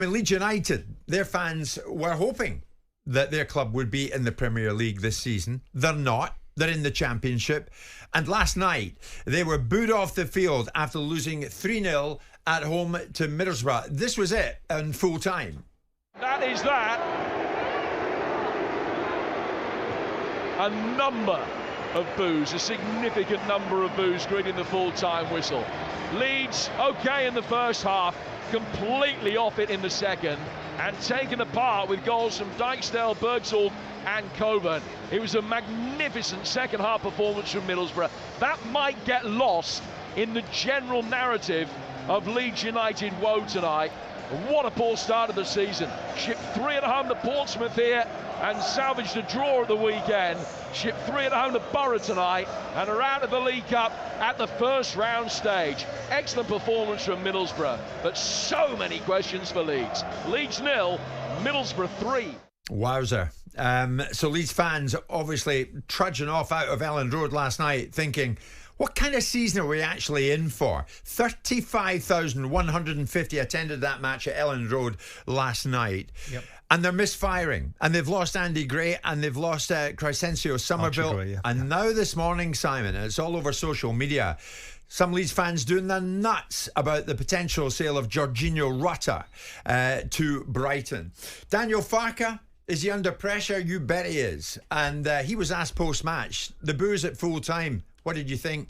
Leeds United, their fans were hoping that their club would be in the Premier League this season. They're not. They're in the Championship. And last night, they were booed off the field after losing 3-0 at home to Middlesbrough. This was it in full time. That is that. A number of boos, a significant number of boos greeting the full-time whistle. Leeds, okay in the first half, completely off it in the second, and taken apart with goals from Dijksteel, Bergsall and Coburn. It was a magnificent second half performance from Middlesbrough. That might get lost in the general narrative of Leeds United woe tonight. What a poor start of the season. Shipped 3 at home to Portsmouth here and salvaged a draw at the weekend. Shipped 3 at home to Borough tonight and are out of the League Cup at the first round stage. Excellent performance from Middlesbrough, but so many questions for Leeds. Leeds 0, Middlesbrough 3. Wowzer. So Leeds fans obviously trudging off out of Elland Road last night thinking, what kind of season are we actually in for? 35,150 attended that match at Elland Road last night. Yep. And they're misfiring. And they've lost Andy Gray and they've lost Crescencio Somerville. Gray, yeah. And now this morning, Simon, and it's all over social media, some Leeds fans doing their nuts about the potential sale of Jorginho Rutter to Brighton. Daniel Farke, is he under pressure? You bet he is. And he was asked post-match, the boos at full time. What did you think?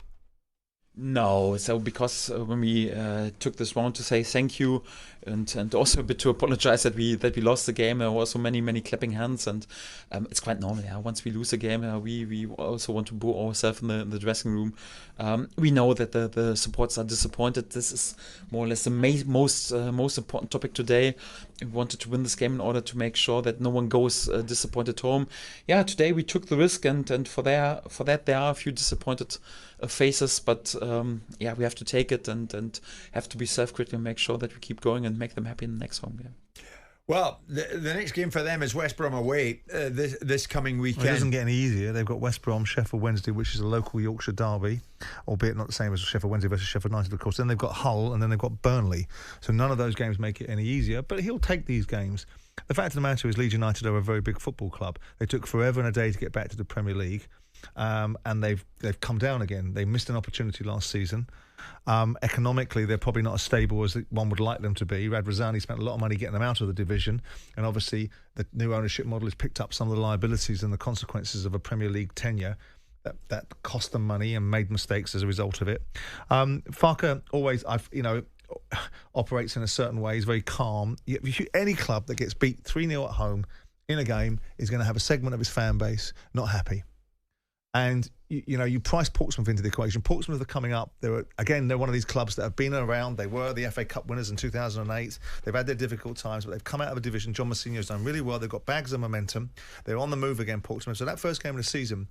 No, so because when we took this round to say thank you and also a bit to apologize that we lost the game, there were so many clapping hands, and it's quite normal. Yeah, once we lose a game, we also want to boo ourselves in the dressing room. We know that the supporters are disappointed. This is more or less the most important topic today. We wanted to win this game in order to make sure that no one goes disappointed home. Yeah, today we took the risk, and for that there are a few disappointed faces, but yeah, we have to take it and have to be self-critical and make sure that we keep going and make them happy in the next home game. Well, the next game for them is West Brom away this coming weekend. Well, it doesn't get any easier. They've got West Brom, Sheffield Wednesday, which is a local Yorkshire derby, albeit not the same as Sheffield Wednesday versus Sheffield United, of course. Then they've got Hull, and then they've got Burnley. So none of those games make it any easier, but he'll take these games. The fact of the matter is Leeds United are a very big football club. They took forever and a day to get back to the Premier League. And they've come down again. They missed an opportunity last season. Economically, they're probably not as stable as one would like them to be. Radrizzani spent a lot of money getting them out of the division, and obviously the new ownership model has picked up some of the liabilities and the consequences of a Premier League tenure that cost them money and made mistakes as a result of it. Farke always, operates in a certain way. He's very calm. Any club that gets beat 3-0 at home in a game is going to have a segment of his fan base not happy. And, you price Portsmouth into the equation. Portsmouth are coming up. They're one of these clubs that have been around. They were the FA Cup winners in 2008. They've had their difficult times, but they've come out of a division. John Mousinho's done really well. They've got bags of momentum. They're on the move again, Portsmouth. So that first game of the season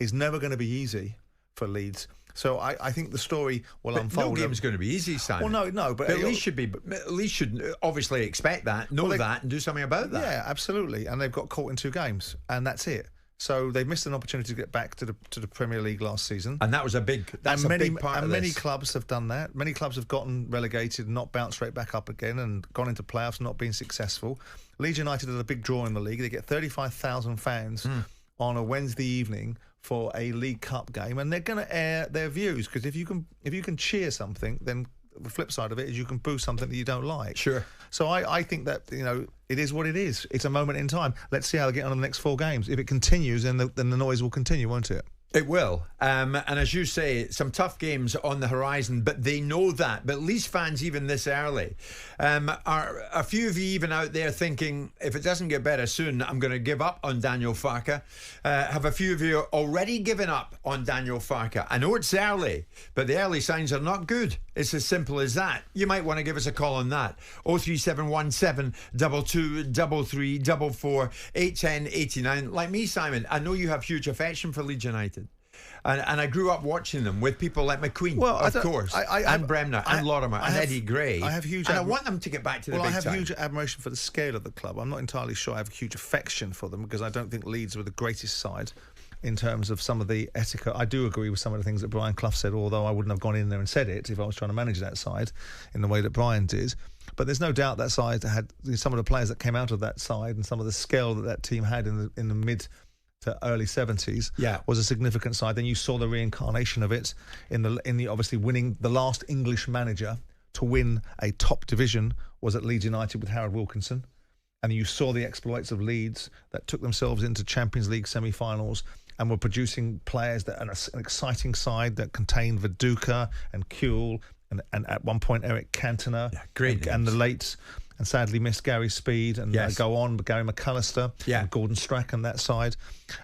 is never going to be easy for Leeds. So I think the story will unfold. No game's going to be easy, Simon. Well, no, but at least should obviously expect that, that, and do something about that. Yeah, absolutely. And they've got caught in 2 games, and that's it. So they've missed an opportunity to get back to the Premier League last season, and that was a big. That's a big part of this. Many clubs have done that. Many clubs have gotten relegated, and not bounced straight back up again, and gone into playoffs, not been successful. Leeds United are the big draw in the league. They get 35,000 fans on a Wednesday evening for a League Cup game, and they're going to air their views, because if you can cheer something, then the flip side of it is you can boo something that you don't like. Sure. So I think that it is what it is. It's a moment in time. Let's see how they get on in the next 4 games. If it continues, then the noise will continue, won't it? It will. And as you say, some tough games on the horizon, but they know that. But Leeds fans, even this early, are a few of you even out there thinking, if it doesn't get better soon, I'm going to give up on Daniel Farke. Have a few of you already given up on Daniel Farke? I know it's early, but the early signs are not good. It's as simple as that. You might want to give us a call on that. 03717 22 33 44 810 89. Like me, Simon, I know you have huge affection for Leeds United. And I grew up watching them with people like McQueen, of course, and Bremner, and Lorimer, and Eddie Gray. I want them to get back to the big time. I have huge admiration for the scale of the club. I'm not entirely sure I have huge affection for them, because I don't think Leeds were the greatest side in terms of some of the etiquette. I do agree with some of the things that Brian Clough said, although I wouldn't have gone in there and said it if I was trying to manage that side in the way that Brian did. But there's no doubt that side had some of the players that came out of that side and some of the skill that team had in the mid to early 70s was a significant side. Then you saw the reincarnation of it in the obviously winning. The last English manager to win a top division was at Leeds United with Harold Wilkinson. And you saw the exploits of Leeds that took themselves into Champions League semi-finals and were producing players that an exciting side that contained Viduka and Kuehl and at one point Eric Cantona, and the late and sadly missed Gary Speed and go on, Gary McAllister, and Gordon Strachan that side.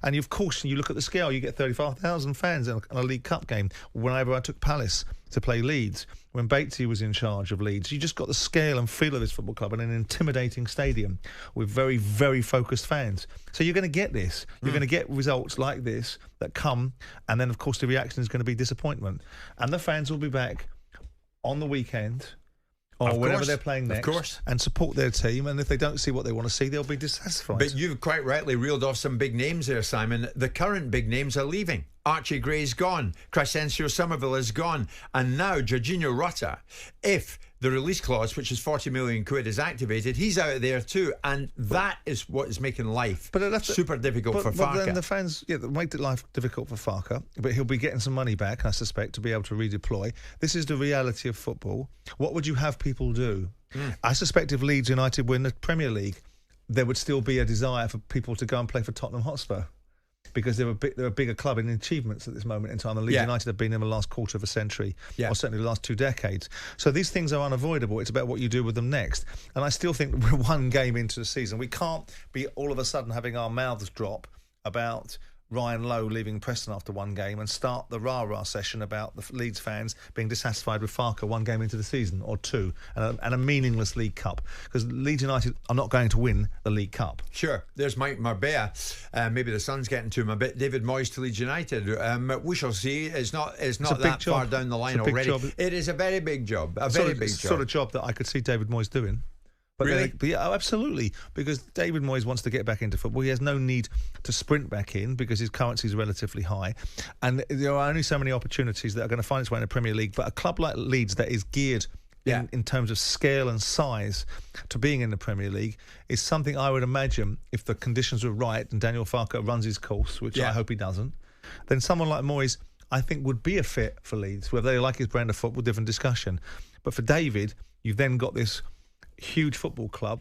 And of course, you look at the scale, you get 35,000 fans in a League Cup game. Whenever I took Palace to play Leeds, when Batesy was in charge of Leeds, you just got the scale and feel of this football club in an intimidating stadium with very, very focused fans. So you're going to get this. You're going to get results like this that come, and then, of course, the reaction is going to be disappointment. And the fans will be back on the weekend or whenever they're playing next, and support their team. And if they don't see what they want to see, they'll be dissatisfied. But you've quite rightly reeled off some big names there, Simon. The current big names are leaving. Archie Gray's gone, Crescencio Somerville is gone, and now Jorginho Rutter, if the release clause, which is 40 million quid, is activated, he's out there too, and that is what is making life super difficult for Farke. But then the fans, make life difficult for Farke, but he'll be getting some money back, I suspect, to be able to redeploy. This is the reality of football. What would you have people do? I suspect if Leeds United win the Premier League, there would still be a desire for people to go and play for Tottenham Hotspur, because they're a bigger club in achievements at this moment in time. The Leeds United have been in the last quarter of a century, or certainly the last 2 decades. So these things are unavoidable. It's about what you do with them next. And I still think we're one game into the season. We can't be all of a sudden having our mouths drop about Ryan Lowe leaving Preston after one game and start the rah-rah session about the Leeds fans being dissatisfied with Farke one game into the season or two, and a meaningless League Cup, because Leeds United are not going to win the League Cup. Sure, there's Mike Marbella. Maybe the sun's getting to him a bit. David Moyes to Leeds United. We shall see. It's not that far down the line already. It is a very big job. A very big job. Sort of job that I could see David Moyes doing. But really? Absolutely, because David Moyes wants to get back into football. He has no need to sprint back in because his currency is relatively high, and there are only so many opportunities that are going to find its way in the Premier League. But a club like Leeds that is geared in terms of scale and size to being in the Premier League is something I would imagine, if the conditions were right and Daniel Farke runs his course, which I hope he doesn't, then someone like Moyes, I think, would be a fit for Leeds. Whether they like his brand of football, different discussion. But for David, you've then got this huge football club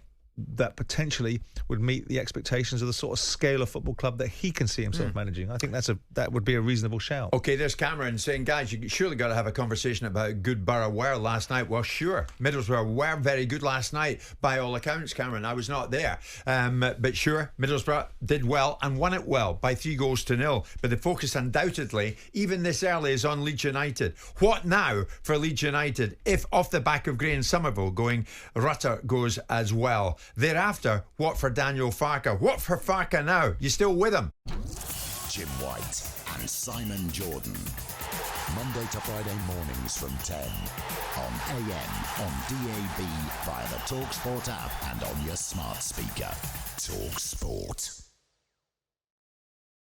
that potentially would meet the expectations of the sort of scale of football club that he can see himself managing. I think that would be a reasonable shout. Okay, there's Cameron saying, guys, you surely got to have a conversation about how good Borough were last night. Well, sure, Middlesbrough were very good last night by all accounts, Cameron. I was not there, but sure, Middlesbrough did well and won it well by 3-0. But the focus undoubtedly, even this early, is on Leeds United. What now for Leeds United if, off the back of Gray and Somerville going, Rutter goes as well? Thereafter, what for Daniel Farke? What for Farke now? You still with him? Jim White and Simon Jordan. Monday to Friday mornings from 10 on AM, on DAB, via the talkSPORT app and on your smart speaker. talkSPORT.